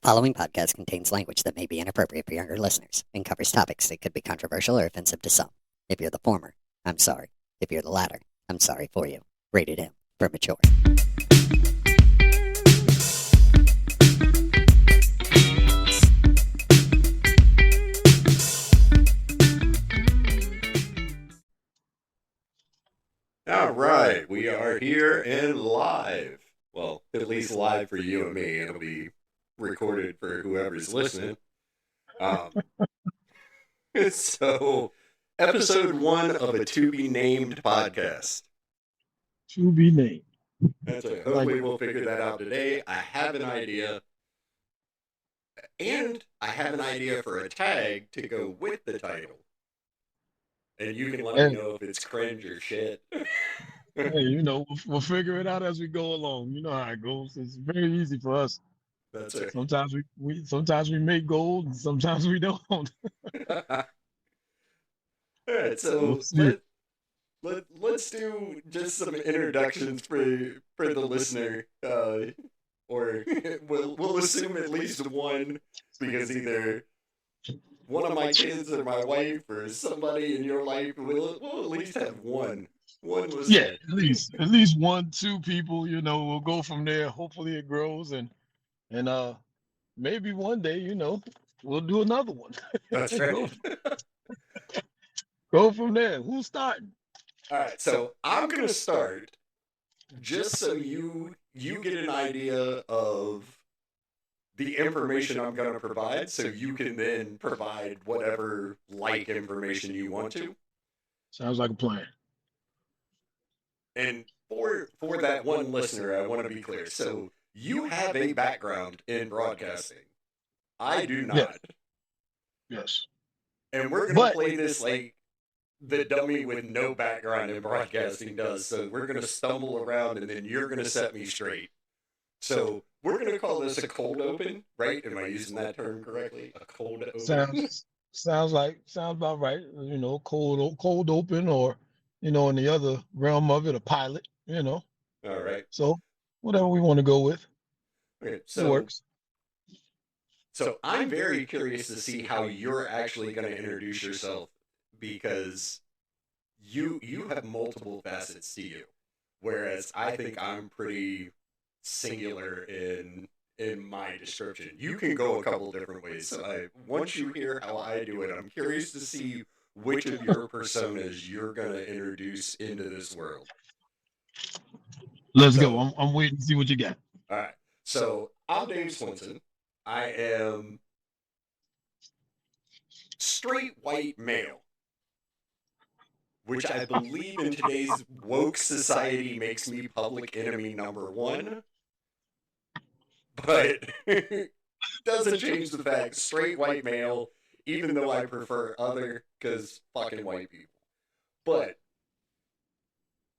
following podcast contains language that may be inappropriate for younger listeners and covers topics that could be controversial or offensive to some. If you're the former, I'm sorry. If you're the latter, I'm sorry for you. Rated M for mature. All right, we are here and live. Well, at least live for you and me. It'll be recorded for whoever's listening. So, episode 1 of a to be named podcast. To be named. That's it. Hopefully, we'll figure that out today. I have an idea, and I have an idea for a tag to go with the title. And you can let me know if it's cringe or shit. Hey, we'll figure it out as we go along. You know how it goes. It's very easy for us. That's it. Sometimes we make gold, and sometimes we don't. All right, so let's do just some introductions for the listener, or we'll assume at least one, because either one of my kids or my wife or somebody in your life we'll at least have one. One was at least 1, 2 people. We'll go from there. Hopefully, it grows and maybe one day, we'll do another one. That's right. Go from there. Who's starting? All right, so I'm gonna start just so you get an idea of the information I'm gonna provide, so you can then provide whatever like information you want to. Sounds like a plan. And for that one listener, I want to be clear. So you have a background in broadcasting. I do not. Yes. And we're going to play this like the dummy with no background in broadcasting does. So we're going to stumble around and then you're going to set me straight. So we're going to call this a cold open, right? Am I using that term correctly? A cold open? Sounds about right. Cold open, or in the other realm of it, a pilot. All right. So whatever we want to go with. Okay, it works. So I'm very curious to see how you're actually going to introduce yourself, because you have multiple facets to you, whereas I think I'm pretty singular in my description. You can go a couple different ways. So once you hear how I do it, I'm curious to see which of your personas you're going to introduce into this world. Let's go. I'm waiting to see what you got. All right. So I'm Dave Swinson. I am straight white male, which I believe in today's woke society makes me public enemy number 1. But doesn't change the fact, straight white male, even though I prefer other, because fucking white people. But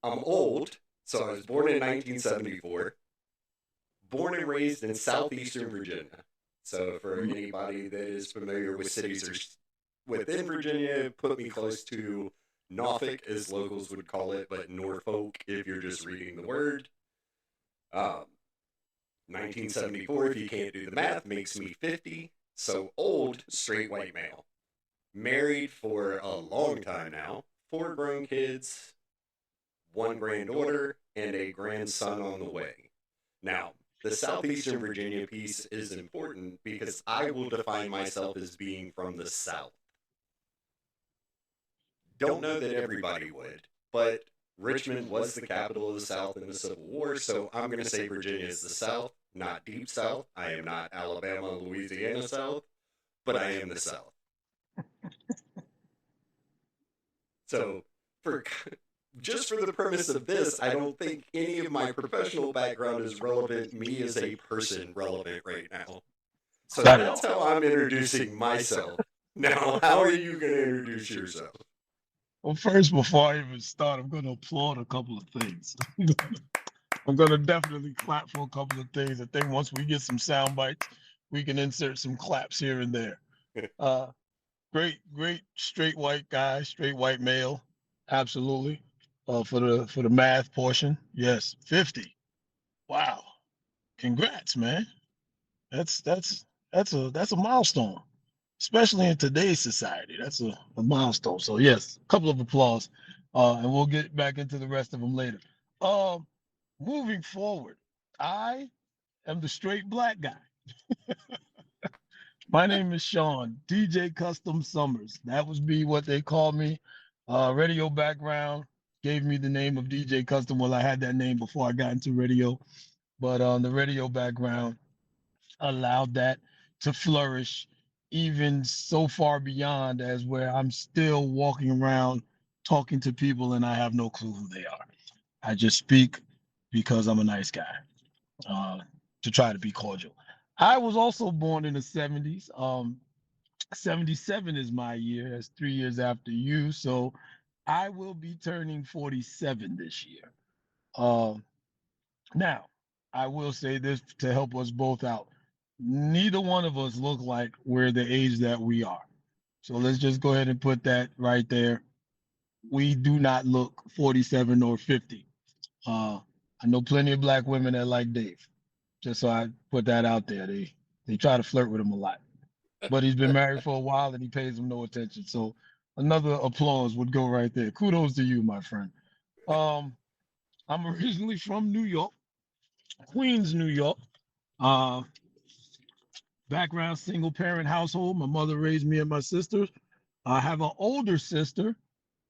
I'm old, so I was born in 1974, born and raised in southeastern Virginia. So for anybody that is familiar with cities or within Virginia, put me close to Norfolk, as locals would call it, but Norfolk if you're just reading the word. 1974, if you can't do the math, makes me 50. So old, straight white male. Married for a long time now. 4 grown kids, 1 granddaughter, and a grandson on the way. Now, the southeastern Virginia piece is important because I will define myself as being from the South. Don't know that everybody would, but Richmond was the capital of the South in the Civil War, so I'm going to say Virginia is the South, not deep South. I am not Alabama, Louisiana South, but I am the South. So, just for the premise of this, I don't think any of my professional background is relevant, me as a person relevant right now. So that's how I'm introducing myself. Now, how are you going to introduce yourself? Well, first, before I even start, I'm going to applaud a couple of things. I'm going to definitely clap for a couple of things. I think once we get some sound bites, we can insert some claps here and there. Great straight white guy, straight white male. Absolutely. For the math portion, yes, 50. Wow. Congrats, man. That's that's a milestone, especially in today's society. That's a milestone. So yes, a couple of applause, and we'll get back into the rest of them later. Um, moving forward, I am the straight black guy. My name is Sean, DJ Custom Summers. That would be what they called me. Radio background gave me the name of DJ Custom. Well, I had that name before I got into radio, but the radio background allowed that to flourish even so far beyond as where I'm still walking around talking to people and I have no clue who they are. I just speak because I'm a nice guy, uh, to try to be cordial. I was also born in the 70s. 77 is my year. That's 3 years after you. So I will be turning 47 this year. Now, I will say this to help us both out. Neither one of us look like we're the age that we are. So let's just go ahead and put that right there. We do not look 47 or 50. I know plenty of black women that like Dave. Just so I put that out there. They try to flirt with him a lot. But he's been married for a while and he pays them no attention. So another applause would go right there. Kudos to you, my friend. I'm originally from New York, Queens, New York. Uh, background single parent household. My mother raised me and my sisters. I have an older sister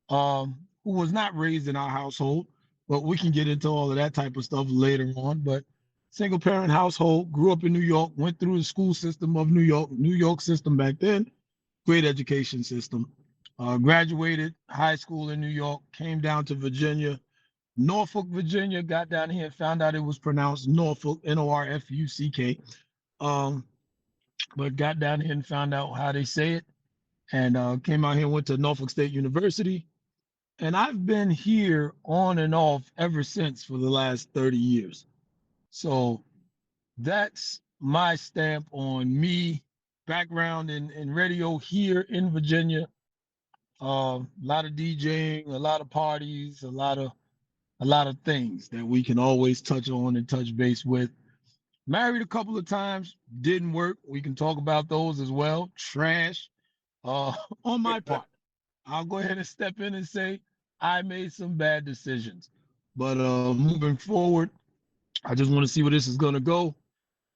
who was not raised in our household, but we can get into all of that type of stuff later on. But single parent household, grew up in New York, went through the school system of New York system back then, great education system. Graduated high school in New York, came down to Virginia, Norfolk, Virginia, got down here and found out it was pronounced Norfolk, Norfuck. But got down here and found out how they say it, and came out here and went to Norfolk State University. And I've been here on and off ever since for the last 30 years. So that's my stamp on me. Background in radio here in Virginia. A lot of DJing, a lot of parties, a lot of things that we can always touch on and touch base with. Married a couple of times, didn't work. We can talk about those as well. Trash. On my part, I'll go ahead and step in and say I made some bad decisions. But moving forward, I just want to see where this is going to go,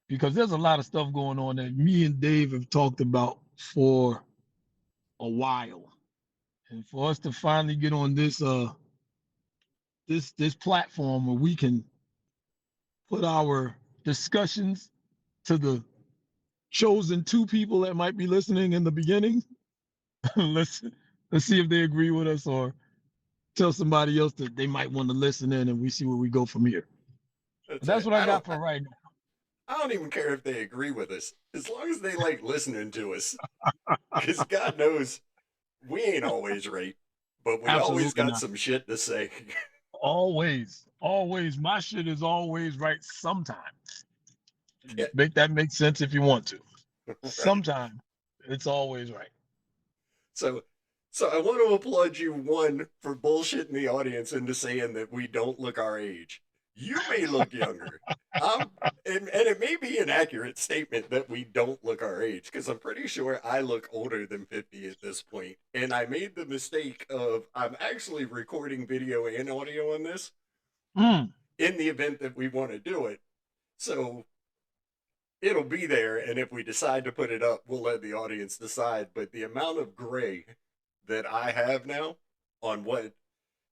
because there's a lot of stuff going on that me and Dave have talked about for a while. And for us to finally get on this this platform where we can put our discussions to the chosen two people that might be listening in the beginning. let's see if they agree with us, or tell somebody else that they might want to listen in, and we see where we go from here. That's what I got for right now. I don't even care if they agree with us, as long as they like listening to us. Because God knows we ain't always right, but we Absolutely always got not. some shit to say. Always. My shit is always right sometimes. Yeah. Make that make sense if you want to. Right. Sometimes it's always right. So I want to applaud you, one, for bullshitting the audience into saying that we don't look our age. You may look younger. And it may be an accurate statement that we don't look our age, because I'm pretty sure I look older than 50 at this point. And I made the mistake of, I'm actually recording video and audio on this in the event that we want to do it. So it'll be there, and if we decide to put it up, we'll let the audience decide. But the amount of gray that I have now on what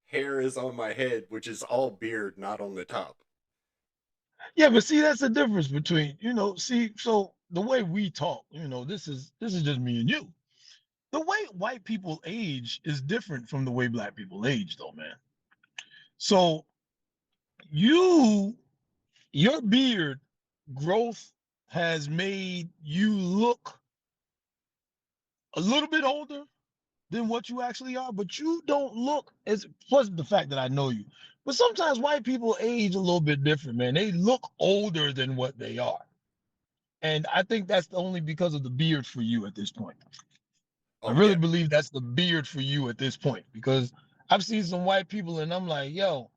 hair is on my head, which is all beard, not on the top. Yeah, but see, that's the difference between, so the way we talk, this is just me and you. The way white people age is different from the way black people age, though, man. So your beard growth has made you look a little bit older than what you actually are, but you don't look as, plus the fact that I know you. But sometimes white people age a little bit different, man. They look older than what they are. And I think that's only because of the beard for you at this point. I really believe that's the beard for you at this point, because I've seen some white people and I'm like, yo,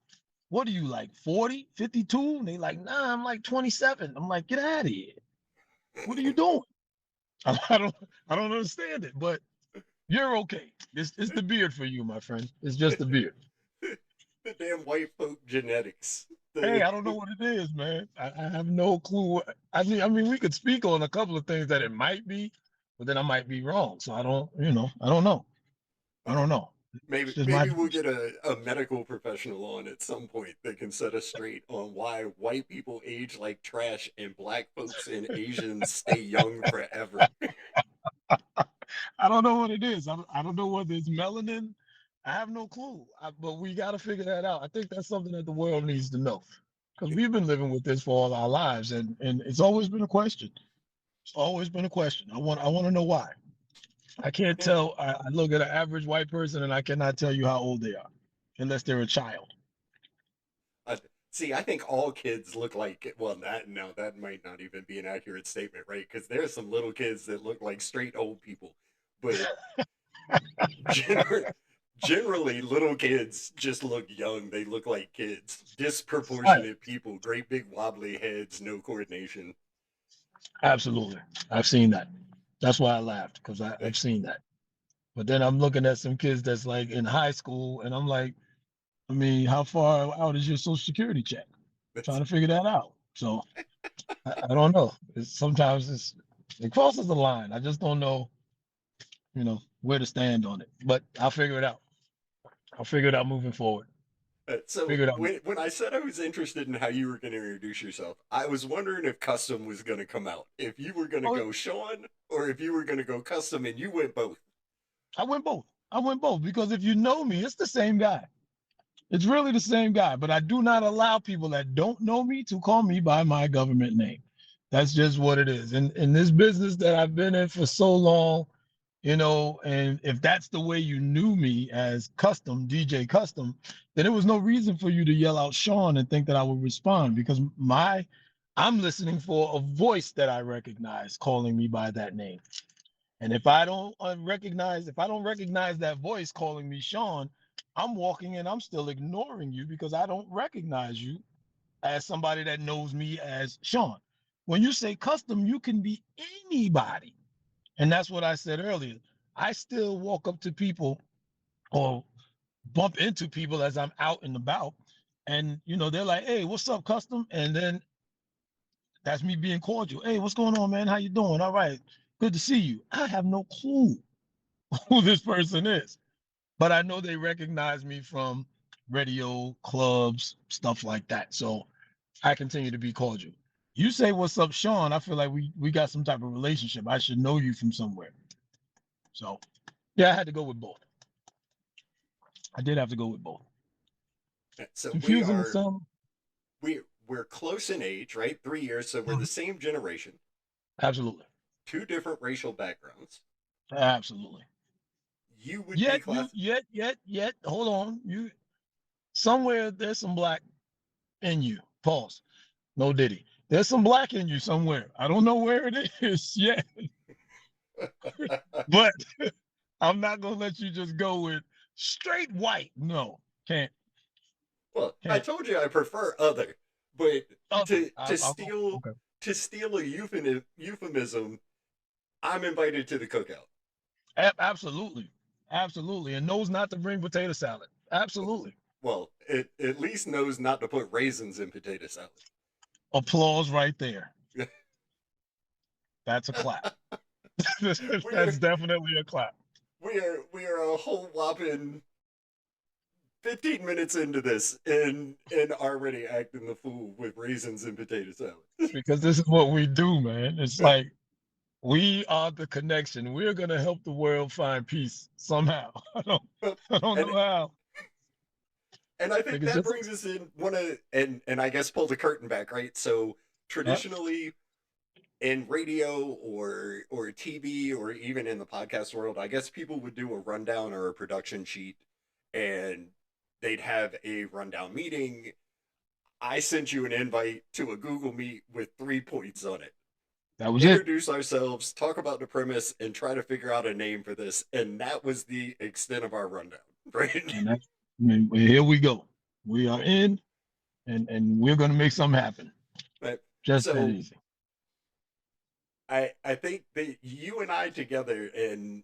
what are you, like 40, 52? And they like, nah, I'm like 27. I'm like, get out of here. What are you doing? I don't I don't understand it, but you're okay. It's the beard for you, my friend. It's just the beard. The damn white folk genetics. Hey, The I don't know what it is, man. I have no clue. I mean, we could speak on a couple of things that it might be, but then I might be wrong. So I don't, I don't know. I don't know. It's just my maybe we'll views. get a medical professional on at some point that can set us straight on why white people age like trash and black folks and Asians stay young forever. I don't know what it is. I don't know whether it's melanin. I have no clue. But we got to figure that out. I think that's something that the world needs to know because we've been living with this for all our lives, and it's always been a question. It's always been a question. I want to know why. I can't Yeah. tell. I look at an average white person and I cannot tell you how old they are, unless they're a child. Uh, See, I think all kids look like, well, that might not even be an accurate statement, right? Because there's some little kids that look like straight old people, but gener- generally, little kids just look young. They look like kids. Right. Disproportionate people, great big wobbly heads, no coordination. Absolutely. I've seen that. That's why I laughed because I've seen that. But then I'm looking at some kids that's like in high school, and I'm like, I mean, how far out is your social security check? Trying That's to figure that out. So I don't know. Sometimes it crosses the line. I just don't know, where to stand on it. But I'll figure it out. I'll figure it out moving forward. so Figure it out. when I said I was interested in how you were going to introduce yourself, I was wondering if custom was going to come out. If you were going to Oh, go Sean, or if you were going to go custom, and you went both. I went both. I went both because if you know me, it's the same guy. It's really the same guy, but I do not allow people that don't know me to call me by my government name. That's just what it is. And in this business that I've been in for so long, and if that's the way you knew me as Custom, DJ Custom, then there was no reason for you to yell out Sean and think that I would respond because I'm listening for a voice that I recognize calling me by that name. And if I don't recognize that voice calling me Sean, I'm walking and I'm still ignoring you because I don't recognize you as somebody that knows me as Sean. When you say custom, you can be anybody. And that's what I said earlier. I still walk up to people or bump into people as I'm out and about. And they're like, hey, what's up, custom? And then that's me being cordial. Hey, what's going on, man? How you doing? All right. Good to see you. I have no clue who this person is, but I know they recognize me from radio, clubs, stuff like that. So I continue to be cordial. You say what's up, Sean. I feel like we got some type of relationship. I should know you from somewhere. So yeah, I had to go with both. I did have to go with both. So Confusing to some. we're close in age, right? 3 years, so we're the Mhm. same generation, Absolutely. two different racial backgrounds. Absolutely. You would be Yet class. hold on. You somewhere there's some black in you. Pause. No Diddy. There's some black in you somewhere. I don't know where it is yet, but I'm not gonna let you just go with straight white. No, can't, Well, I can't. told you I prefer other, but Other. to to I'll go. steal Okay. to steal a euphemism, I'm invited to the cookout. Absolutely, absolutely, and knows not to bring potato salad. Absolutely. Well, it at least knows not to put raisins in potato salad. Applause right there. That's a clap. we're That's definitely a clap. we are a whole whopping 15 minutes into this and already acting the fool with raisins and potato salad. Because this is what we do, man. It's like we are the connection. We're gonna help the world find peace somehow. I don't and know how. and I think Like it's that just brings us in one of and I guess pull the curtain back, right? So uh, traditionally in radio or TV or even in the podcast world, I guess people would do a rundown or a production sheet and they'd have a rundown meeting. I sent you an invite to a Google Meet with 3 points on it. that was it. Introduce ourselves, talk about the premise, and try to figure out a name for this. And that was the extent of our rundown, right? And that's I mean, here we go. We are in, and we're gonna make something happen. Right. Just that So easy. I think that you and I together, and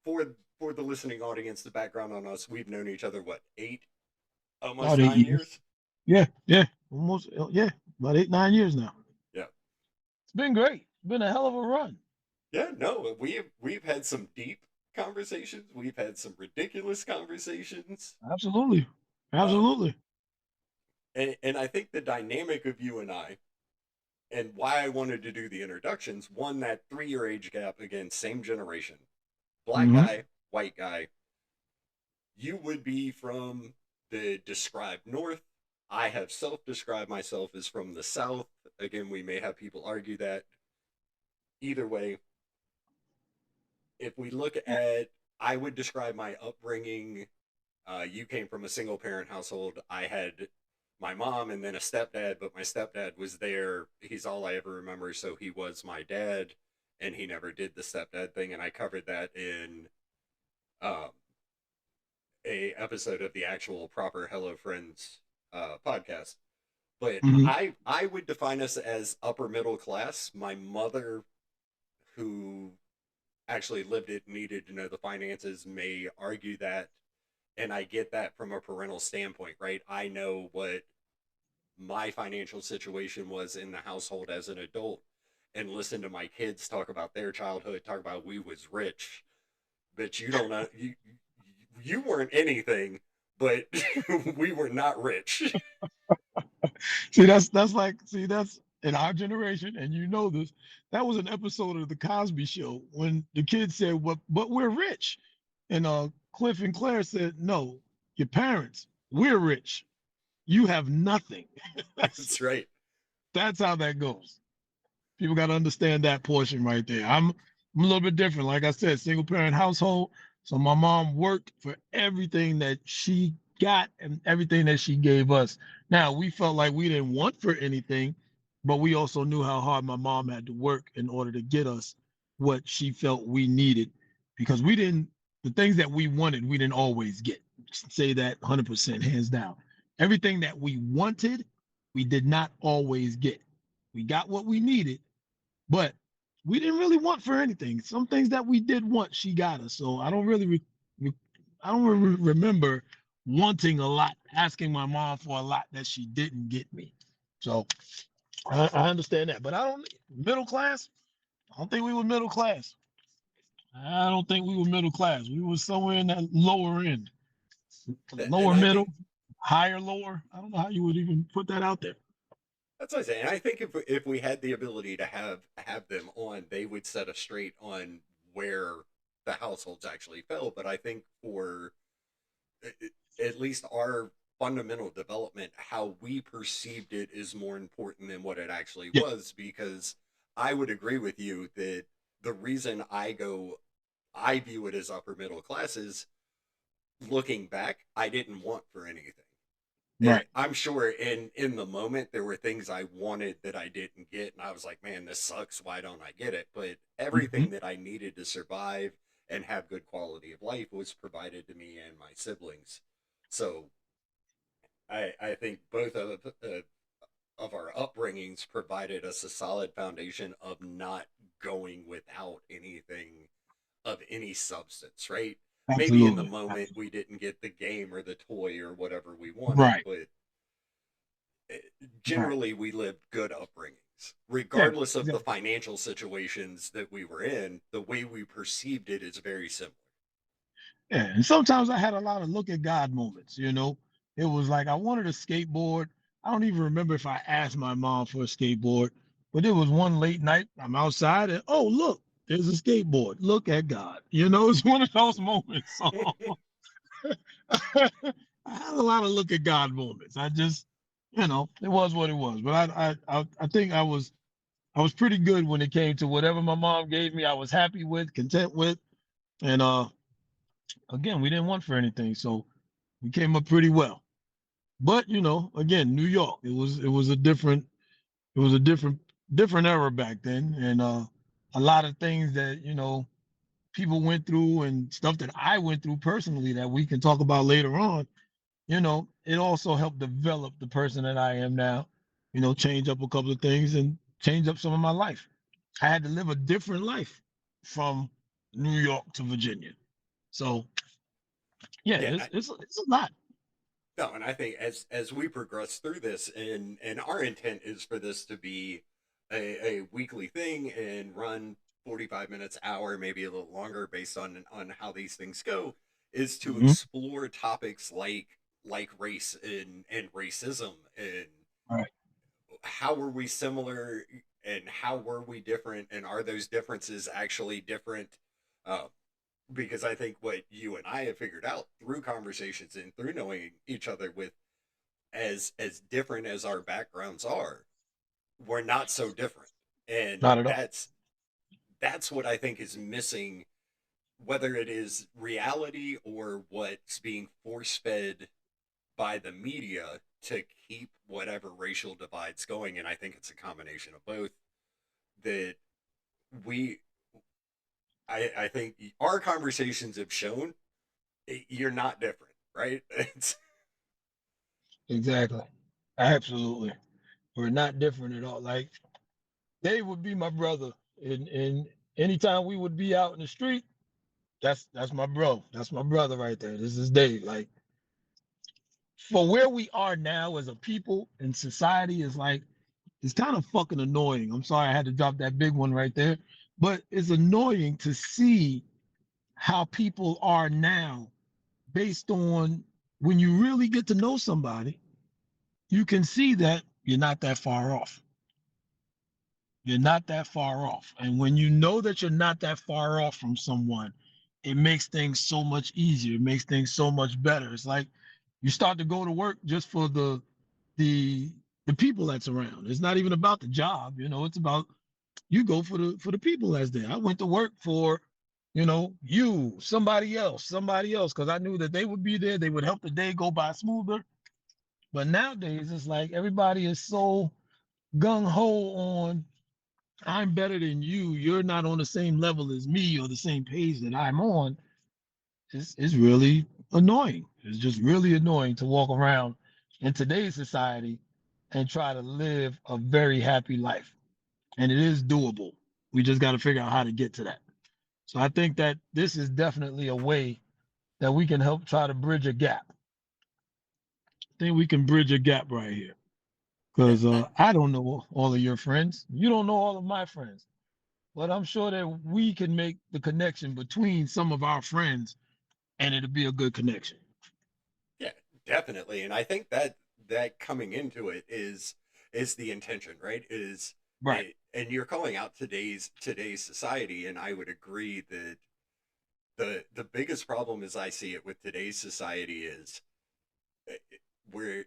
for for the listening audience, the background on us, we've known each other what, eight, almost About eight 9 years. years. Yeah, yeah, almost. Yeah, about 8, 9 years now. Yeah, It's been great. It's been a hell of a run. yeah. No, we've had some deep conversations. We've had some ridiculous conversations. Absolutely, Um, absolutely. and I think the dynamic of you and I, and why I wanted to do the introductions, one, that 3 year age gap, again, same generation, black Hmm. guy, white guy. You would be from the described north. I have self described myself as from the south. Again, we may have people argue that. Either way, if we look at, I would describe my upbringing. You came from a single parent household. I had my mom and then a stepdad, but my stepdad was there. He's all I ever remember, so he was my dad, and he never did the stepdad thing. And I covered that in um, a episode of the actual proper Hello Friends podcast. But Hmm. I would define us as upper middle class. My mother, who actually lived it, needed to know the finances, may argue that, and I get that from a parental standpoint, right? I know what my financial situation was in the household as an adult, and listen to my kids talk about their childhood, talk about we was rich, but you don't know, you weren't anything, but we were not rich. See, that's like, see, that's in our generation, and you know this. That was an episode of the Cosby Show when the kids said, "What? But we're rich," and Cliff and Claire said, "No, your parents, we're rich. You have nothing." that's That's right. that's how that goes. People got to understand that portion right there. I'm a little bit different. Like I said, single parent household. So my mom worked for everything that she got and everything that she gave us. Now we felt like we didn't want for anything, but we also knew how hard my mom had to work in order to get us what she felt we needed because we didn't, the things that we wanted, we didn't always get. Say that 100% hands down. Everything that we wanted, we did not always get. We got what we needed, but we didn't really want for anything. Some things that we did want, she got us. So I don't really, re- I don't remember wanting a lot, asking my mom for a lot that she didn't get me. So I understand that, but I don't middle class. I don't think we were middle class. I don't think we were middle class. We were somewhere in that lower end, And lower I think middle, higher lower. I don't know how you would even put that out there. that's what I say. And I think if we had the ability to have them on, they would set us straight on where the households actually fell. But I think for at least our fundamental development, how we perceived it is more important than what it actually Yeah, was. Because I would agree with you that the reason I view it as upper middle class is, looking back, I didn't want for anything. right. I'm sure in the moment there were things I wanted that I didn't get, and I was like, "Man, this sucks. Why don't I get it?" But Hmm. everything that I needed to survive and have good quality of life was provided to me and my siblings. So I think both of our upbringings provided us a solid foundation of not going without anything of any substance, right? Maybe in the Absolutely. moment we didn't get the game or the toy or whatever we wanted, Right. but Right. generally we lived good upbringings. Yeah. Regardless of the Exactly. financial situations that we were in, the way we perceived it is very similar. Yeah, and sometimes I had a lot of look at God moments, you know. It was like I wanted a skateboard. I don't even remember if I asked my mom for a skateboard, but it was one late night. I'm outside and oh look, there's a skateboard. Look at God. You know, it's one of those moments. So I had a lot of look at God moments. I just, it was what it was. But I think I was pretty good when it came to whatever my mom gave me. I was happy with, content with, and again, we didn't want for anything, so we came up pretty well. But again, New York, it was a different era back then, and a lot of things that people went through and stuff that I went through personally that we can talk about later on. It also helped develop the person that I am now. Change up a couple of things and change up some of my life. I had to live a different life from New York to Virginia. So yeah, Yeah, it's a lot. no, and I think as we progress through this, and our intent is for this to be a weekly thing and run 45 minutes, hour, maybe a little longer, based on how these things go, is to Mhm. explore topics like race and racism, and All right. how were we similar and how were we different, and are those differences actually different? Uh, because I think what you and I have figured out through conversations and through knowing each other, with as different as our backgrounds are, we're not so different. And Not at all. that's what I think is missing, whether it is reality or what's being force fed by the media to keep whatever racial divides going. And I think it's a combination of both. That we I think our conversations have shown you're not different, right? It's Exactly. Absolutely. We're not different at all. Like Dave would be my brother. And anytime we would be out in the street, that's my bro. That's my brother right there. This is Dave. Like for where we are now as a people in society is like it's kind of fucking annoying. I'm sorry I had to drop that big one right there. But it's annoying to see how people are now based on when you really get to know somebody, you can see that you're not that far off. You're not that far off. And when you know that you're not that far off from someone, it makes things so much easier. It makes things so much better. It's like you start to go to work just for the the people that's around. It's not even about the job, it's about you go for the people that's there. I went to work for, somebody else, because I knew that they would be there. They would help the day go by smoother. But nowadays, it's like everybody is so gung ho on I'm better than you. You're not on the same level as me or the same page that I'm on. It's really annoying. It's just really annoying to walk around in today's society and try to live a very happy life. And it is doable. We just got to figure out how to get to that. So I think that this is definitely a way that we can help try to bridge a gap. I think we can bridge a gap right here. yeah, Because I don't know all of your friends. You don't know all of my friends. But I'm sure that we can make the connection between some of our friends and it'll be a good connection. yeah, definitely. And I think that coming into it is the intention, right? Is Right. it, and you're calling out today's society, and I would agree that the biggest problem, as I see it, with today's society is eh, we're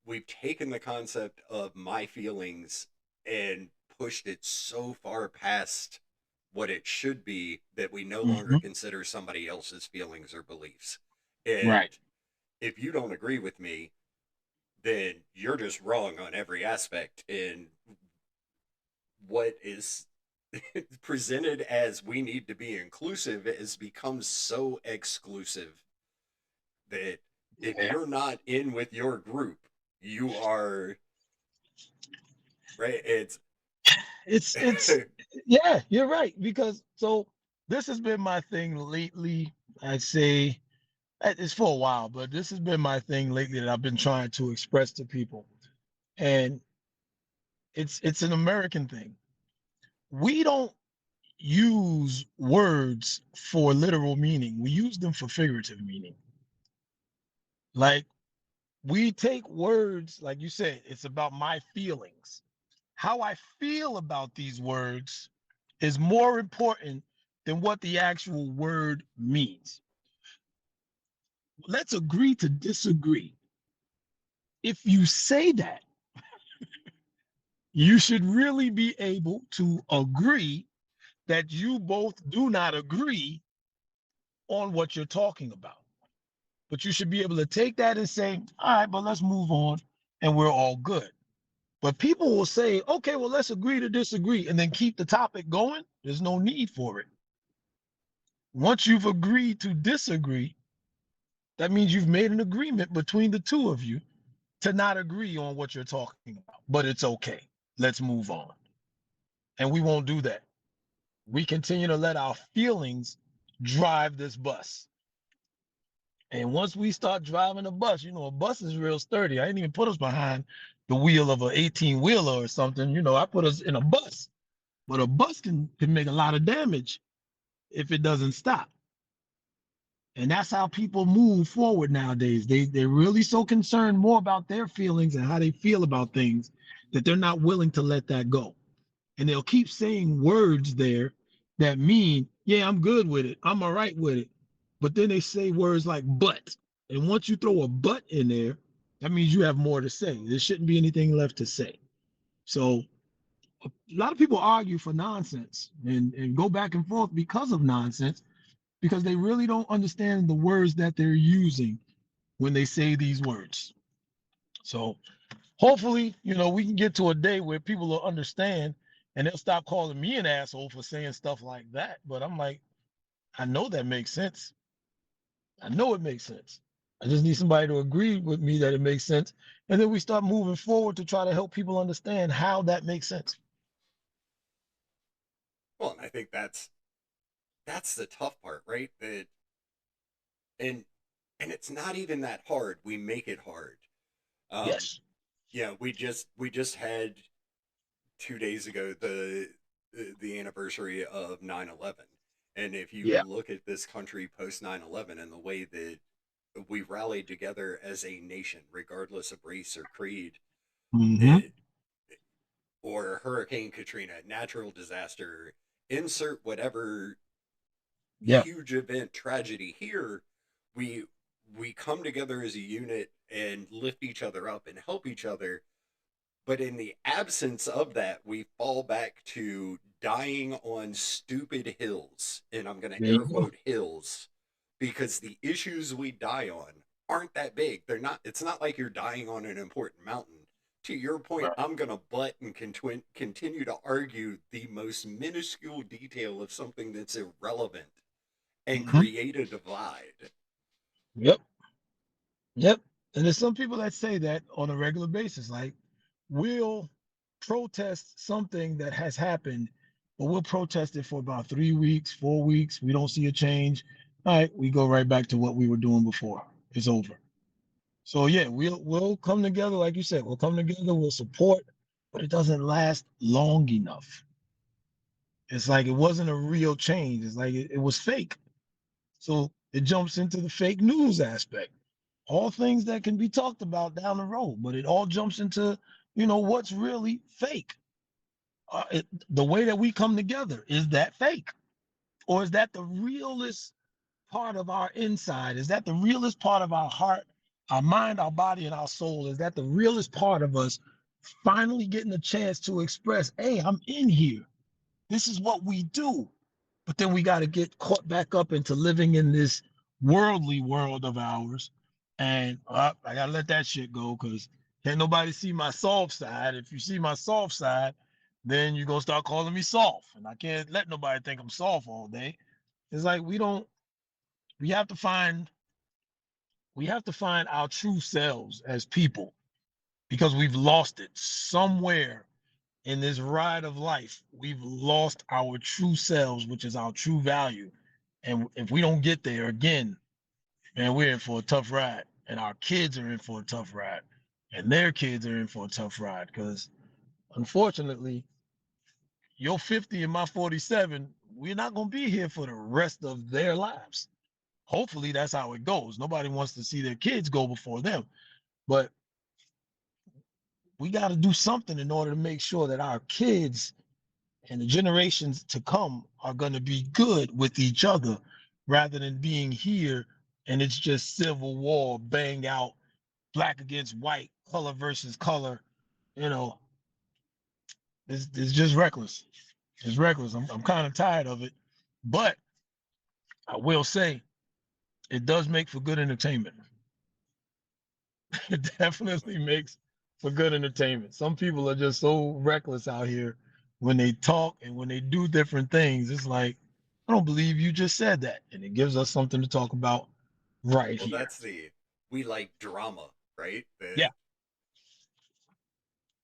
we've taken the concept of my feelings and pushed it so far past what it should be that we no longer Hmm. consider somebody else's feelings or beliefs. And Right. if you don't agree with me, then you're just wrong on every aspect. And what is presented as we need to be inclusive has become so exclusive that if Yeah. you're not in with your group, you are right. It's It's yeah, you're right. Because so this has been my thing lately. I'd say it's for a while, but this has been my thing lately that I've been trying to express to people. And it's an American thing. We don't use words for literal meaning. We use them for figurative meaning. Like we take words, like you said, it's about my feelings. How I feel about these words is more important than what the actual word means. Let's agree to disagree. If you say that, you should really be able to agree that you both do not agree on what you're talking about. But you should be able to take that and say, all right, but let's move on and we're all good. But people will say, okay, well, let's agree to disagree and then keep the topic going. There's no need for it. Once you've agreed to disagree, that means you've made an agreement between the two of you to not agree on what you're talking about. But it's okay. Let's move on. And we won't do that. we continue to let our feelings drive this bus. And once we start driving a bus, a bus is real sturdy. I didn't even put us behind the wheel of an 18-wheeler or something. I put us in a bus. But a bus can make a lot of damage if it doesn't stop. And that's how people move forward nowadays. They're really so concerned more about their feelings and how they feel about things that they're not willing to let that go. And they'll keep saying words there that mean, yeah, I'm good with it. I'm all right with it. But then they say words like but. And once you throw a but in there, that means you have more to say. There shouldn't be anything left to say. So a lot of people argue for nonsense and go back and forth because of nonsense, because they really don't understand the words that they're using when they say these words. So hopefully, we can get to a day where people will understand and they'll stop calling me an asshole for saying stuff like that. But I'm like, I know that makes sense. I know it makes sense. I just need somebody to agree with me that it makes sense. And then we start moving forward to try to help people understand how that makes sense. Well, and I think that's the tough part, right? And and it's not even that hard. We make it hard. Um, Yes. yeah, we just had 2 days ago the anniversary of 9/11, and if you Yeah. look at this country post 9/11 and the way that we rallied together as a nation, regardless of race or creed, Mm-hmm. it, or Hurricane Katrina, natural disaster, insert whatever Yeah. huge event, tragedy here, we we come together as a unit and lift each other up and help each other. But in the absence of that, we fall back to dying on stupid hills. And I'm going to There air you go. quote hills because the issues we die on aren't that big. They're not, it's not like you're dying on an important mountain. To your point, Right. I'm going to butt and continue to argue the most minuscule detail of something that's irrelevant and Mm-hmm. create a divide. Yep. Yep. And there's some people that say that on a regular basis. Like, we'll protest something that has happened, but we'll protest it for about 3 weeks, 4 weeks. We don't see a change. All right, we go right back to what we were doing before. It's over. So yeah, we'll come together, like you said, we'll come together, we'll support, but it doesn't last long enough. It's like it wasn't a real change. It's like it was fake. So it jumps into the fake news aspect. All things that can be talked about down the road, but it all jumps into, what's really fake. The way that we come together, is that fake? Or is that the realest part of our inside? Is that the realest part of our heart, our mind, our body, and our soul? Is that the realest part of us finally getting a chance to express, hey, I'm in here. This is what we do. But then we got to get caught back up into living in this worldly world of ours. And I got to let that shit go because can't nobody see my soft side. If you see my soft side, then you're going to start calling me soft. And I can't let nobody think I'm soft all day. It's like we have to find our true selves as people because we've lost it somewhere in this ride of life. We've lost our true selves, which is our true value. And if we don't get there again, man, we're in for a tough ride. And our kids are in for a tough ride. And their kids are in for a tough ride. Because unfortunately, your 50 and my 47, we're not going to be here for the rest of their lives. Hopefully that's how it goes. Nobody wants to see their kids go before them. But we got to do something in order to make sure that our kids and the generations to come are going to be good with each other rather than being here and it's just civil war, bang out, black against white, color versus color. You know, it's just reckless. It's reckless. I'm kind of tired of it, but I will say it does make for good entertainment. It definitely makes for good entertainment. Some people are just so reckless out here when they talk and when they do different things. It's like, I don't believe you just said that. And it gives us something to talk about right Well, here. that's we like drama, right? Yeah.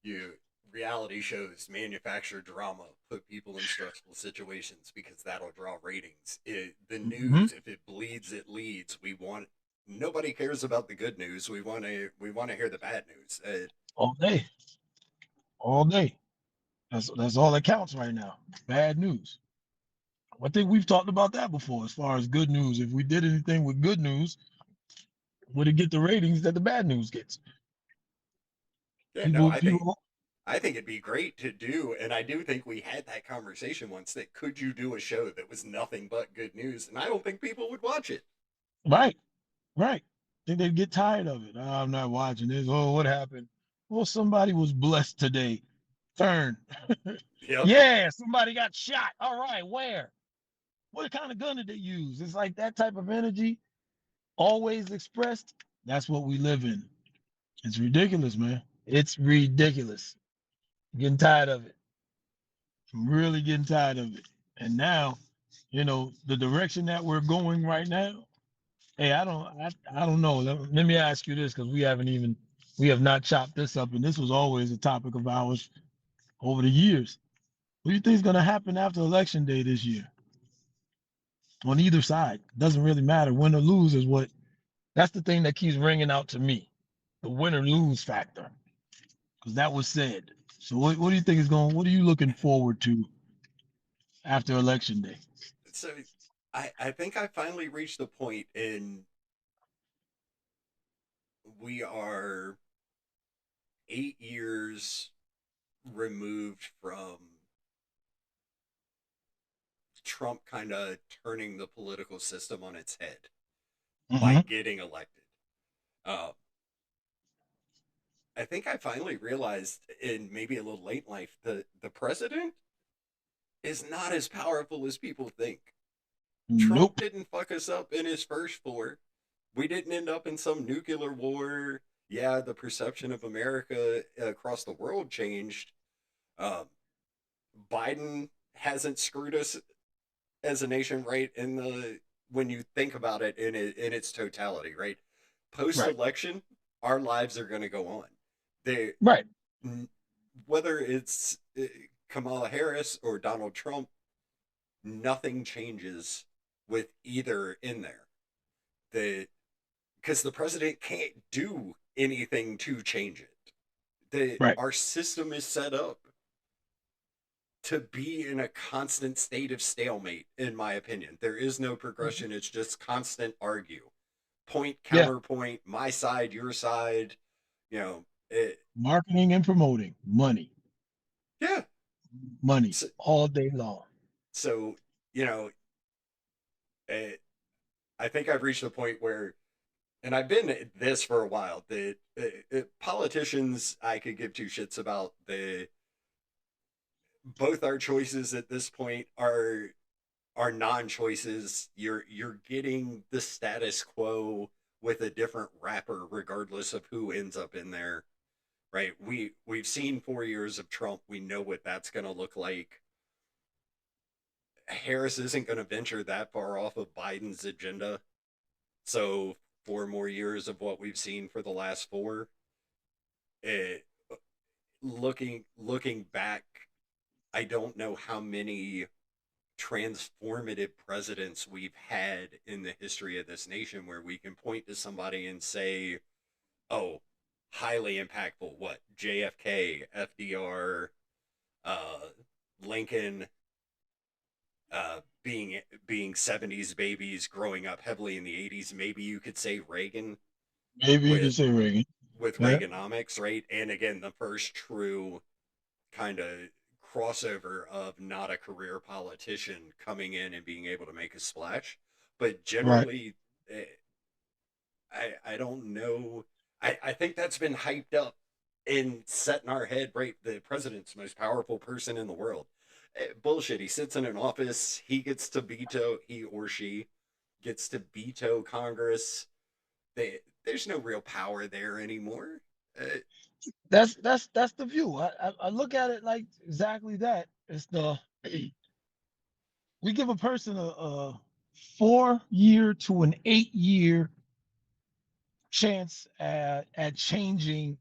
You reality shows manufacture drama, put people in stressful situations because that'll draw ratings. The Hmm. news, if it bleeds, it leads. We want nobody cares about the good news. We want to hear the bad news. All day, all day. That's all that counts right now. Bad news. I think we've talked about that before. As far as good news, if we did anything with good news, would it get the ratings that the bad news gets? Yeah, no, People, I think people. I think it'd be great to do, and I do think we had that conversation once. That could you do a show that was nothing but good news? And I don't think people would watch it. Right, right. Think they'd get tired of it. I'm not watching this. Oh, what happened? Well, somebody was blessed today. Turn. Yep. Yeah, somebody got shot. All right, where? What kind of gun did they use? It's like that type of energy always expressed. That's what we live in. It's ridiculous, man. It's ridiculous. Getting tired of it. I'm really getting tired of it. And now, the direction that we're going right now. Hey, I don't know. Let me ask you this, because we have not chopped this up, and this was always a topic of ours over the years. What do you think is going to happen after election day this year? On either side, doesn't really matter. Win or lose is what. That's the thing that keeps ringing out to me, the win or lose factor, because that was said. So what do you think is going? What are you looking forward to after election day? So I think I finally reached the point in we are 8 years removed from Trump kind of turning the political system on its head by Hmm. getting elected. Um, I think I finally realized, in maybe a little late in life, the president is not as powerful as people think. Trump Nope. didn't fuck us up in his first four. We didn't end up in some nuclear war. Yeah, the perception of America across the world changed. Um, Biden hasn't screwed us as a nation, right? In the when you think about it in its totality, right? Post Right. election, our lives are going to go on. They Right. Whether it's Kamala Harris or Donald Trump, nothing changes with either in there. The Because the president can't do anything to change it. Right. Our system is set up to be in a constant state of stalemate, in my opinion. There is no progression, it's just constant argue. Point, Yeah. counterpoint, my side, your side, you know, it, Marketing and promoting money, yeah. money So, all day long. so you know, it, I think I've reached a point where, and I've been at this for a while, that politicians I could give two shits about. Both our choices at this point are non-choices. You're getting the status quo with a different wrapper, regardless of who ends up in there. Right? We've seen 4 years of Trump. We know what that's going to look like. Harris isn't going to venture that far off of Biden's agenda. So 4 more years of what we've seen for the last four. It, looking back, I don't know how many transformative presidents we've had in the history of this nation where we can point to somebody and say, oh, highly impactful. What? JFK, FDR, uh, Lincoln, being 70s babies growing up heavily in the 80s. Maybe you could say Reagan Maybe you could with say Reagan. Yeah. Reaganomics, right? And again, the first true kind of crossover of not a career politician coming in and being able to make a splash. But Right. generally, eh, I don't know. I think that's been hyped up and set in our head, right? The president's the most powerful person in the world. Bullshit. He sits in an office. He or she gets to veto Congress. There's no real power there anymore. That's the view. I look at it like exactly that. It's the we give a person a 4 year to an 8 year chance at changing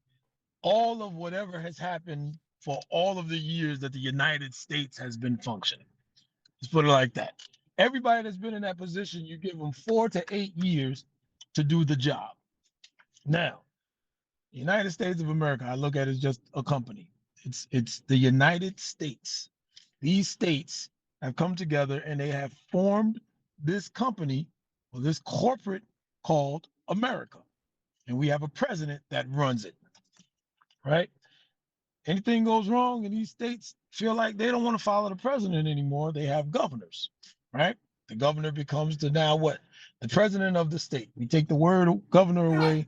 all of whatever has happened for all of the years that the United States has been functioning. Let's put it like that. Everybody that's been in that position, you give them 4 to 8 years to do the job. Now, the United States of America, I look at it as just a company. It's the United States. These states have come together and they have formed this company or this corporate called America. And we have a president that runs it, right? Anything goes wrong and these states feel like they don't want to follow the president anymore, they have governors, right? The governor becomes the now what? The president of the state. We take the word governor away,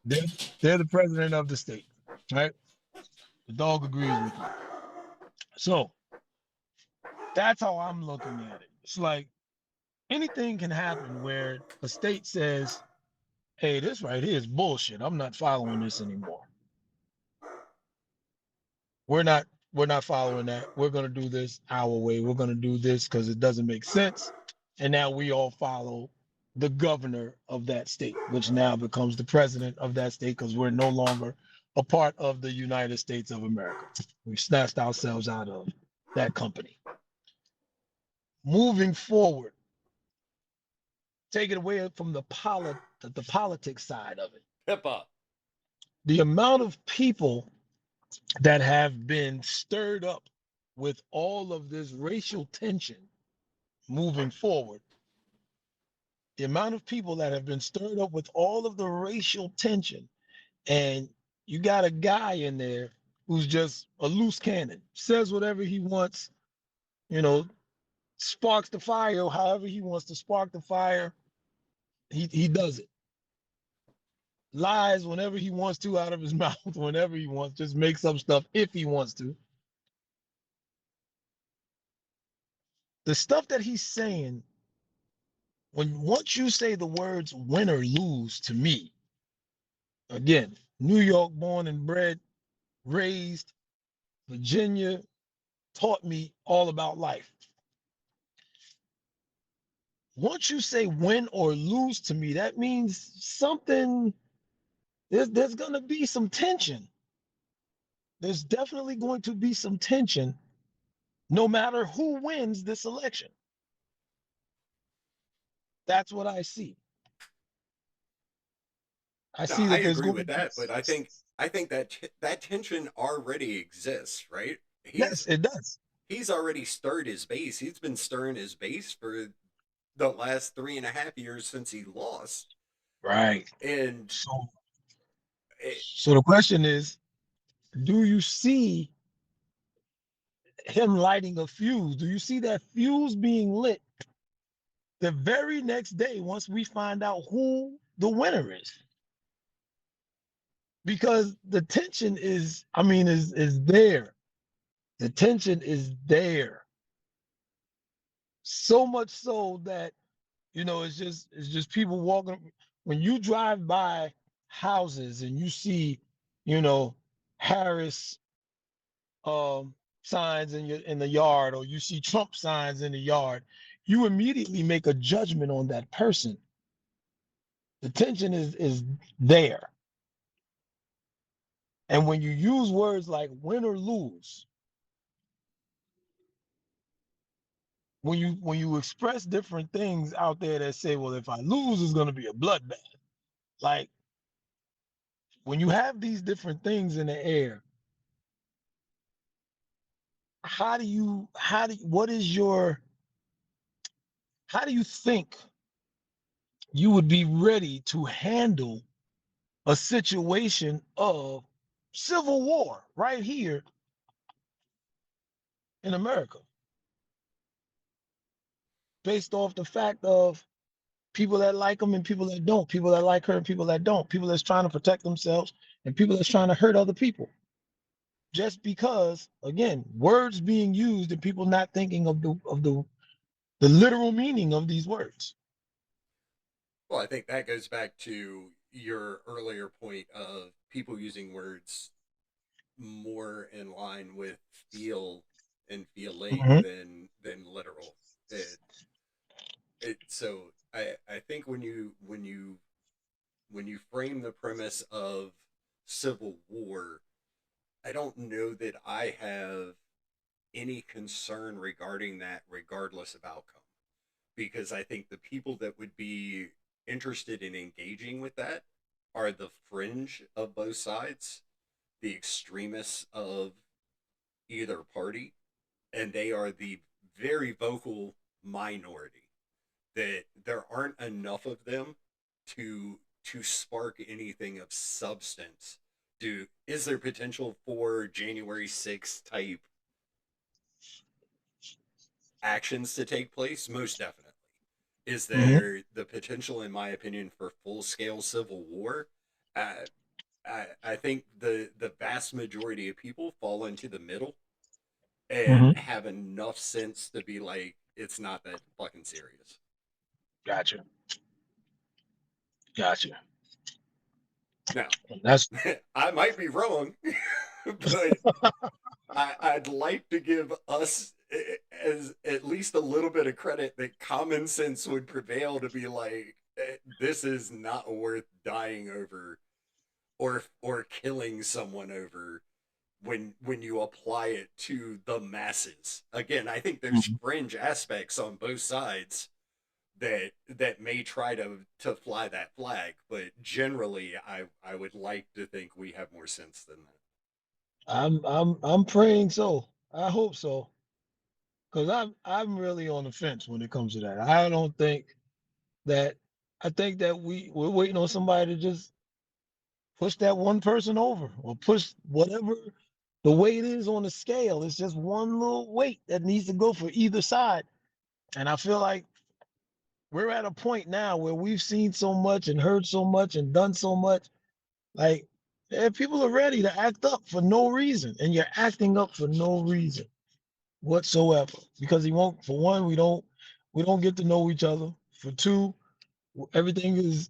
they're the president of the state, right? The dog agrees with me. So that's how I'm looking at it. It's like anything can happen where a state says, hey, this right here is bullshit. I'm not following this anymore. We're not following that. We're going to do this our way. We're going to do this because it doesn't make sense. And now we all follow the governor of that state, which now becomes the president of that state because we're no longer a part of the United States of America. We've snatched ourselves out of that company. Moving forward, take it away from the politics side of it. HIPAA. The amount of people that have been stirred up with all of this racial tension moving forward, the amount of people that have been stirred up with all of the racial tension, and you got a guy in there who's just a loose cannon, says whatever he wants, sparks the fire however he wants to spark the fire, he does it. Lies whenever he wants to out of his mouth, whenever he wants, just makes up stuff if he wants to. The stuff that he's saying, once you say the words win or lose to me, again, New York born and bred, raised, Virginia, taught me all about life. Once you say win or lose to me, that means something, there's going to be some tension. There's definitely going to be some tension no matter who wins this election. That's what I see. I see that I there's agree going with to be. that, but I think that tension already exists, right? Yes, it does. He's already stirred his base. He's been stirring his base for the last 3.5 years since he lost. Right. And So the question is, do you see him lighting a fuse? Do you see that fuse being lit the very next day once we find out who the winner is? Because the tension is there. The tension is there. So much so that it's just people walking. When you drive by houses and you see, Harris signs in the yard, or you see Trump signs in the yard, you immediately make a judgment on that person. The tension is there. And when you use words like win or lose, when you express different things out there that say, well, if I lose, it's going to be a bloodbath. Like, when you have these different things in the air, how do you think you would be ready to handle a situation of civil war right here in America, based off the fact of people that like them and people that don't, people that like her and people that don't, people that's trying to protect themselves and people that's trying to hurt other people? Just because, again, words being used and people not thinking of the literal meaning of these words. well, I think that goes back to your earlier point of people using words more in line with feel and feeling than literal. So I think when you frame the premise of civil war, I don't know that I have any concern regarding that, regardless of outcome, because I think the people that would be interested in engaging with that are the fringe of both sides, the extremists of either party, and they are the very vocal minority. That there aren't enough of them to spark anything of substance. Is there potential for January 6th type actions to take place? Most definitely. Is Hmm. there the potential, in my opinion, for full scale civil war? Uh, I think the vast majority of people fall into the middle and Hmm. have enough sense to be like, it's not that fucking serious. Gotcha. Gotcha. Now, And that's I might be wrong, but I'd like to give us as at least a little bit of credit that common sense would prevail to be like, this is not worth dying over or killing someone over when you apply it to the masses. Again, I think there's Mhm. fringe aspects on both sides that may try to fly that flag, but generally I would like to think we have more sense than that. I'm praying so. I hope so. Because I'm really on the fence when it comes to that. I don't think that I think that we're waiting on somebody to just push that one person over or push whatever the weight is on the scale. It's just one little weight that needs to go for either side. And I feel like we're at a point now where we've seen so much and heard so much and done so much. Like, people are ready to act up for no reason, and you're acting up for no reason whatsoever. Because he won't. For one, we don't get to know each other. For two, everything is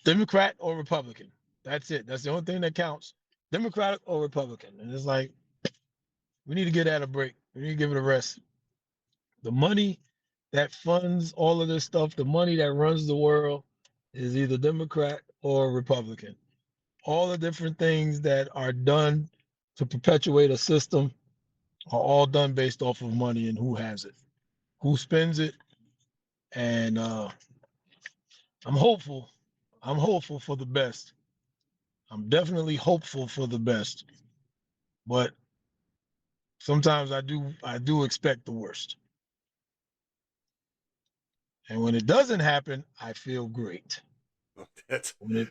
Democrat or Republican. That's it. That's the only thing that counts. Democratic or Republican. And it's like we need to get at a break. We need to give it a rest. The money that funds all of this stuff, the money that runs the world, is either Democrat or Republican. All the different things that are done to perpetuate a system are all done based off of money and who has it, who spends it. And I'm hopeful. I'm hopeful for the best. I'm definitely hopeful for the best. But sometimes I do expect the worst. And when it doesn't happen, I feel great. That's When it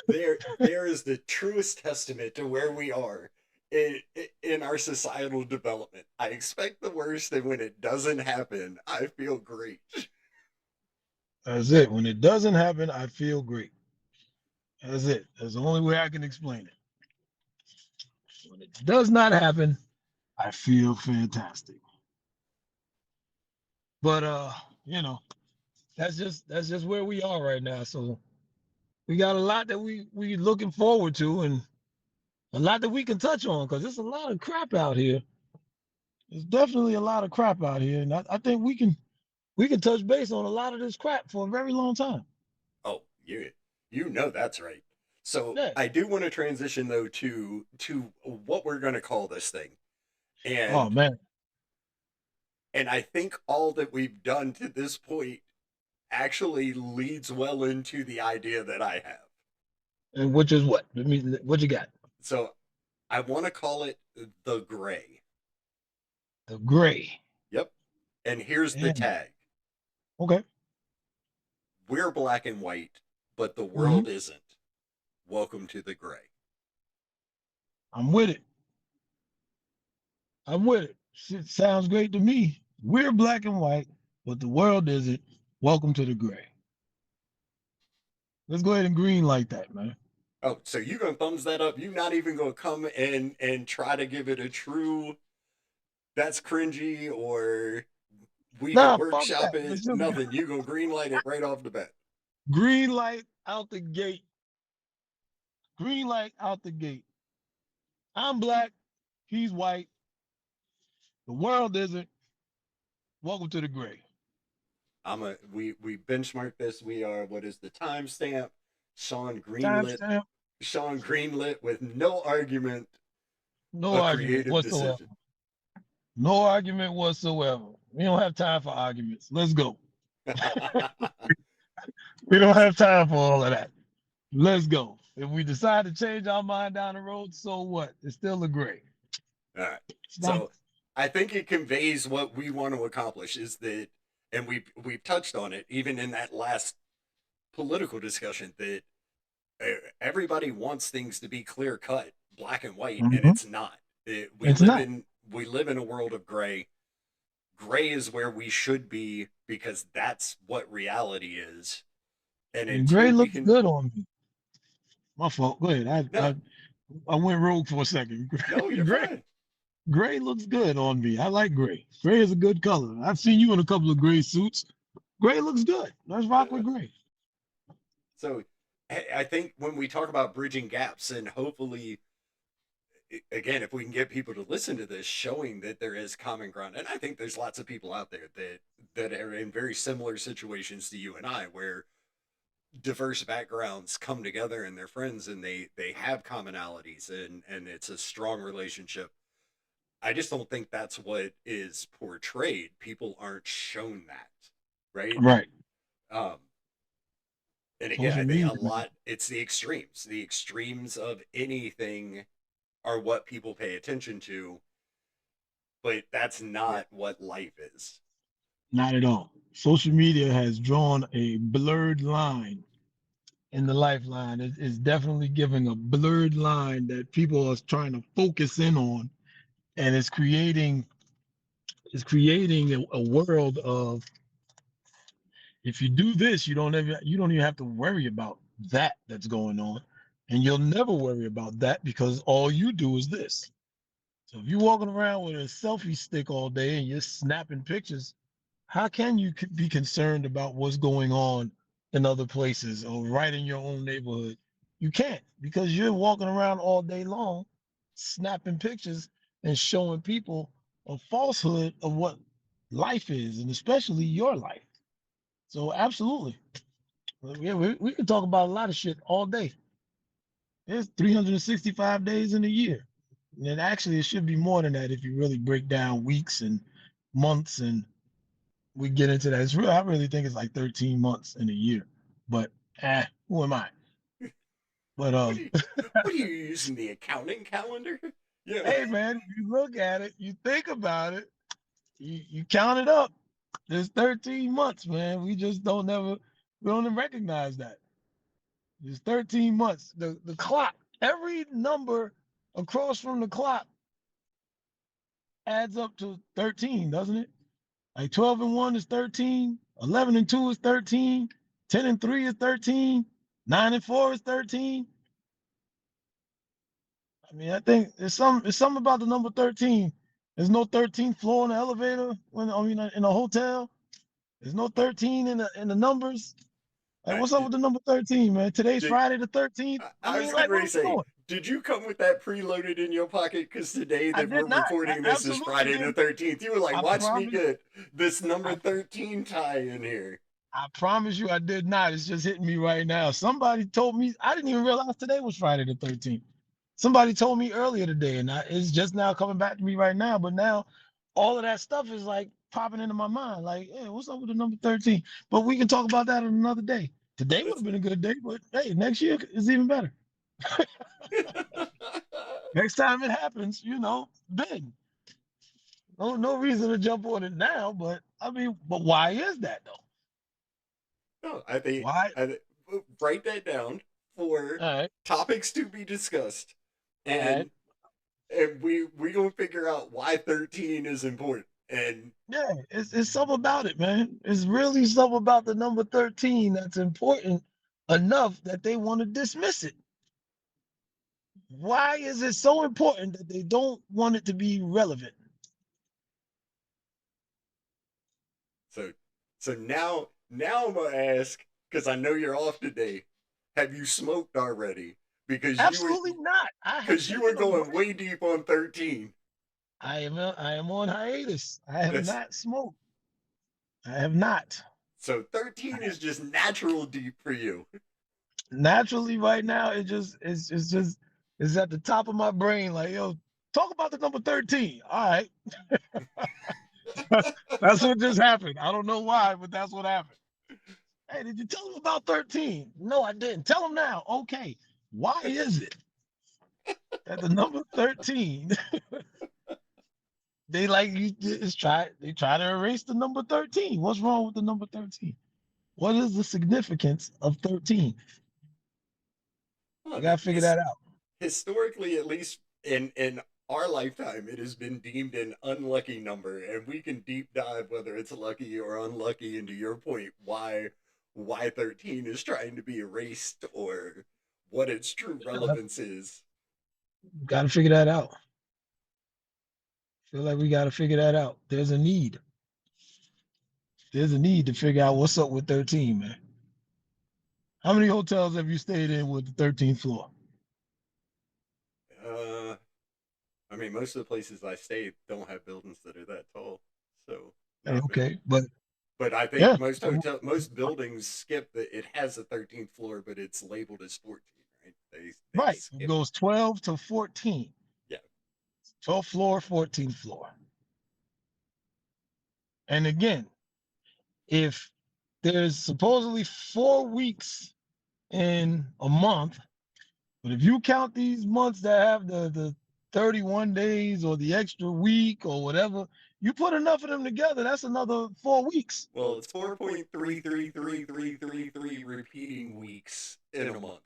there is the truest testament to where we are in our societal development. I expect the worst, and when it doesn't happen, I feel great. That's it. When it doesn't happen, I feel great. That's it. That's the only way I can explain it. When it does not happen, I feel fantastic. But you know, that's just where we are right now. So we got a lot that we looking forward to and a lot that we can touch on because there's a lot of crap out here. There's definitely a lot of crap out here. And I think we can touch base on a lot of this crap for a very long time. Oh, you know that's right. So Yeah. I do want to transition though to what we're going to call this thing, Oh and man. and I think all that we've done to this point actually leads well into the idea that I have. And which is what? I mean, what you got? So I want to call it the gray. The gray. Yep. And here's the Yeah. tag. Okay. We're black and white, but the Mhm. world isn't. Welcome to the gray. I'm with it. I'm with it. Shit sounds great to me. We're black and white, but the world isn't. Welcome to the gray. Let's go ahead and green like that, man. Oh, so you gonna thumbs that up? You not even gonna come and try to give it a true that's cringy or we could Nah, fuck workshop that. it, Let's just nothing. You gonna green light it right off the bat. green light out the gate. Green light out the gate. I'm black. He's white. The world isn't. Welcome to the gray. We benchmark this. We are what is the timestamp? Sean Greenlit. Timestamp. Sean Greenlit with no argument. No A argument creative whatsoever. decision. No argument whatsoever. We don't have time for arguments. Let's go. We don't have time for all of that. Let's go. If we decide to change our mind down the road, so what? It's still a gray. All right. It's not. So I think it conveys what we want to accomplish is that, and we've touched on it even in that last political discussion, that everybody wants things to be clear cut, black and white, and Mhm. it's not. It's not. We live in a world of gray. Gray is where we should be because that's what reality is. And And gray until we looks can, good on me. My fault. Go ahead. no, I went rogue for a second. no, you're Gray, fine. gray looks good on me. I like gray. Gray is a good color. I've seen you in a couple of gray suits. Gray looks good. Let's rock with gray. So I think when we talk about bridging gaps and hopefully, again, if we can get people to listen to this, showing that there is common ground, and I think there's lots of people out there that are in very similar situations to you and I, where diverse backgrounds come together and they're friends and they have commonalities and it's a strong relationship. I just don't think that's what is portrayed. People aren't shown that, right? Right. Um, and again, Social I think media. a lot, it's the extremes. The extremes of anything are what people pay attention to, but that's not what life is. Not at all. Social media has drawn a blurred line in the lifeline. It's definitely giving a blurred line that people are trying to focus in on, and it's creating a world of, if you do this, you don't even have to worry about that's going on, and you'll never worry about that because all you do is this. So if you're walking around with a selfie stick all day and you're snapping pictures, how can you be concerned about what's going on in other places or right in your own neighborhood? You can't, because you're walking around all day long snapping pictures and showing people a falsehood of what life is, and especially your life. So absolutely. Yeah, we can talk about a lot of shit all day. There's 365 days in a year. And actually, it should be more than that if you really break down weeks and months, and we get into that. It's real. I really think it's like 13 months in a year. But who am I? But What are you, what are you using, the accounting calendar? Yeah. hey man, if you look at it, you think about it, you count it up. There's 13 months, man. We just we don't even recognize that. There's 13 months. The clock, every number across from the clock adds up to 13, doesn't it? Like 12 and 1 is 13, 11 and 2 is 13, 10 and 3 is 13, 9 and 4 is 13. I mean, I think it's something about the number 13. There's no 13th floor in the elevator in a hotel. There's no 13 in the numbers. Like, what's up with the number 13, man? Today's Did, Friday the 13th. I I was mean, getting like, what ready are to we say, doing? did you come with that preloaded in your pocket? Because today I that we're did not. recording this is Absolutely Friday the didn't. 13th. You were like, I watch me promise. get this number I, 13 tie in here. I promise you, I did not. It's just hitting me right now. Somebody told me. I didn't even realize today was Friday the 13th. Somebody told me earlier today, and it's just now coming back to me right now. But now, all of that stuff is like popping into my mind. Like, hey, what's up with the number 13? But we can talk about that on another day. Today would That's have been a good day, but hey, next year is even better. Next time it happens, big. No reason to jump on it now, but I mean, but why is that though? No, I think, Why? write that down for All right, topics to be discussed, all right. and we gonna figure out why 13 is important. And Yeah, it's something about it, man. It's really something about the number 13 that's important enough that they want to dismiss it. Why is it so important that they don't want it to be relevant? so now I'm gonna ask, because I know you're off today. Have you smoked already? Because Absolutely not. I have you were taken a going break. way deep on 13. I am on hiatus. I have That's not smoked. I have not. so 13 is just natural deep for you. Naturally right now, it's just it's at the top of my brain. Like, yo, Talk about the number 13. All right. That's what just happened. I don't know why, but that's what happened. Hey, did you tell him about 13? No, I didn't. Tell him now. Okay. Why is it that the number 13 they like you they try to erase the number 13? What's wrong with the number 13? What is the significance of 13? I Well, gotta figure that out. historically, at least in our lifetime, it has been deemed an unlucky number, and we can deep dive whether it's lucky or unlucky. And to your point, why 13 is trying to be erased or what its true relevance is. Gotta figure that out. Feel like we gotta figure that out. There's a need. There's a need to figure out what's up with 13, man. How many hotels have you stayed in with the 13th floor? Uh, I mean, most of the places I stay don't have buildings that are that tall, so not many. Okay, but But I think yeah, most buildings skip that. It has a 13th floor, but it's labeled as 14, right? They right. It skip. goes 12 to 14. Yeah. 12th floor, 14th floor. And again, if there's supposedly 4 weeks in a month, but if you count these months that have the 31 days or the extra week or whatever, you put enough of them together, that's another 4 weeks. Well, it's 4.333333 repeating weeks in a month.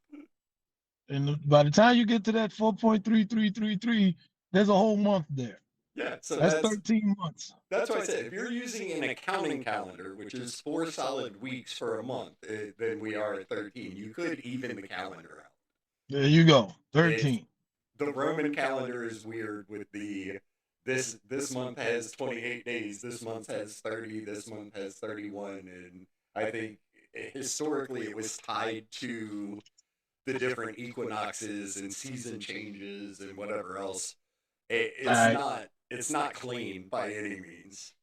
And by the time you get to that 4.3333, there's a whole month there. Yeah, so That's 13 months. that's why I said if you're using an accounting calendar, which is 4 solid weeks for a month, then we are at 13. You could even the calendar out. There you go. 13. The Roman calendar is weird with the this month has 28 days, this month has 30, this month has 31, and I think historically it was tied to the different equinoxes and season changes and whatever else. It's not clean by any means.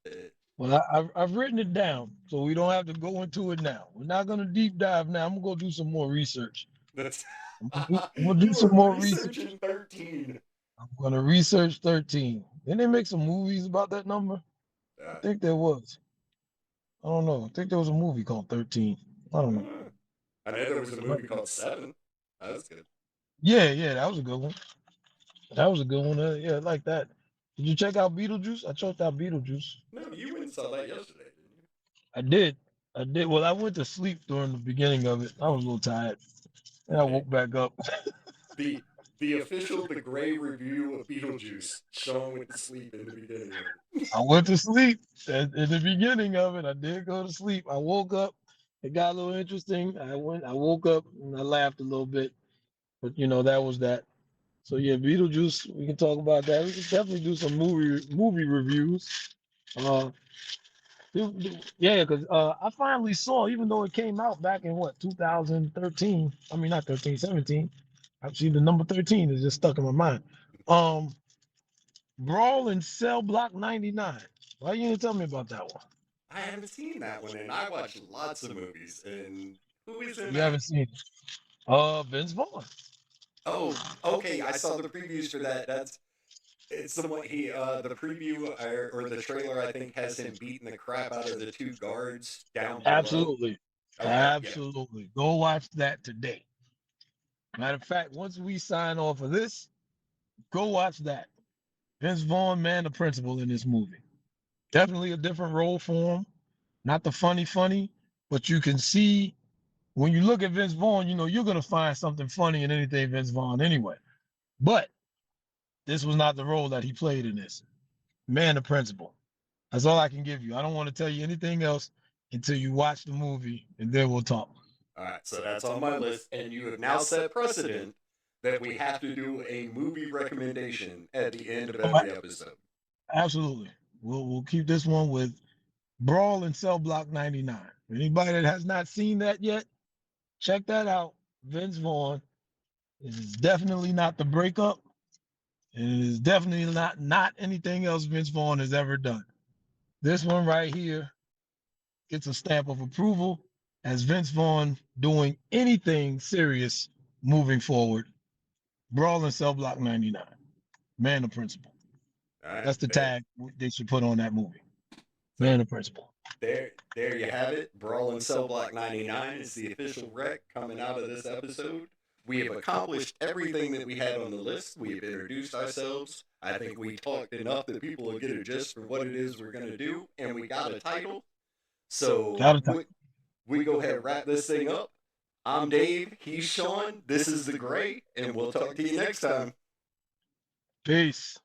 Well, I've written it down, so we don't have to go into it now. We're not going to deep dive now. I'm going to go do some more research. That's I'm going to do some more research. researching 13. I'm going to research 13. Didn't they make some movies about that number? I think there was. I don't know. I think there was a movie called 13. I don't know. I know there was a movie called 7. That was good. Yeah, that was a good one. That was a good one. Yeah, I like that. Did you check out Beetlejuice? I checked out Beetlejuice. No, you went and saw that yesterday, didn't you? I did. Well, I went to sleep during the beginning of it. I was a little tired. And I woke back up. The official The Gray review of Beetlejuice. Sean went to sleep in the beginning of it. I went to sleep in the beginning of it. I did go to sleep. I woke up. It got a little interesting. I woke up and I laughed a little bit. But that was that. So yeah, Beetlejuice, we can talk about that. We can definitely do some movie reviews. Yeah, because I finally saw, even though it came out back in 2013. I mean, not 13, 17. Actually, the number 13 is just stuck in my mind. Brawl in Cell Block 99. Why you didn't tell me about that one? I haven't seen that one, and I watch lots of movies. And who is in You that? haven't seen it? Vince Vaughn. Oh, okay. I saw the previews for that. It's the one the preview or the trailer I think has him beating the crap out of the two guards down below. Absolutely. Okay, Absolutely. Yeah. Go watch that today. Matter of fact, once we sign off of this, go watch that. Vince Vaughn, man, the principal in this movie. Definitely a different role for him. Not the funny, but you can see when you look at Vince Vaughn, you're going to find something funny in anything Vince Vaughn anyway. But this was not the role that he played in this. Man, the principal. That's all I can give you. I don't want to tell you anything else until you watch the movie, and then we'll talk. All right, so that's on my list, and you have now set precedent that we have to do a movie recommendation at the end of every episode. Absolutely. We'll keep this one with Brawl in Cell Block 99. Anybody that has not seen that yet, check that out. Vince Vaughn. It is definitely not The Breakup. And it is definitely not anything else Vince Vaughn has ever done. This one right here gets a stamp of approval as Vince Vaughn doing anything serious moving forward. Brawl in Cell Block 99. Man of principle. All right, That's the bet. tag they should put on that movie. So Man of principle. there you have it. Brawling Cell Block 99 is the official rec coming out of this episode. We have accomplished everything that we had on the list. We have introduced ourselves. I think we talked enough that people will get a gist for what it is we're going to do, and we got a title. So Got it. we go ahead and wrap this thing up. I'm Dave. He's Sean. This is The Gray, and we'll talk to you next time. Peace.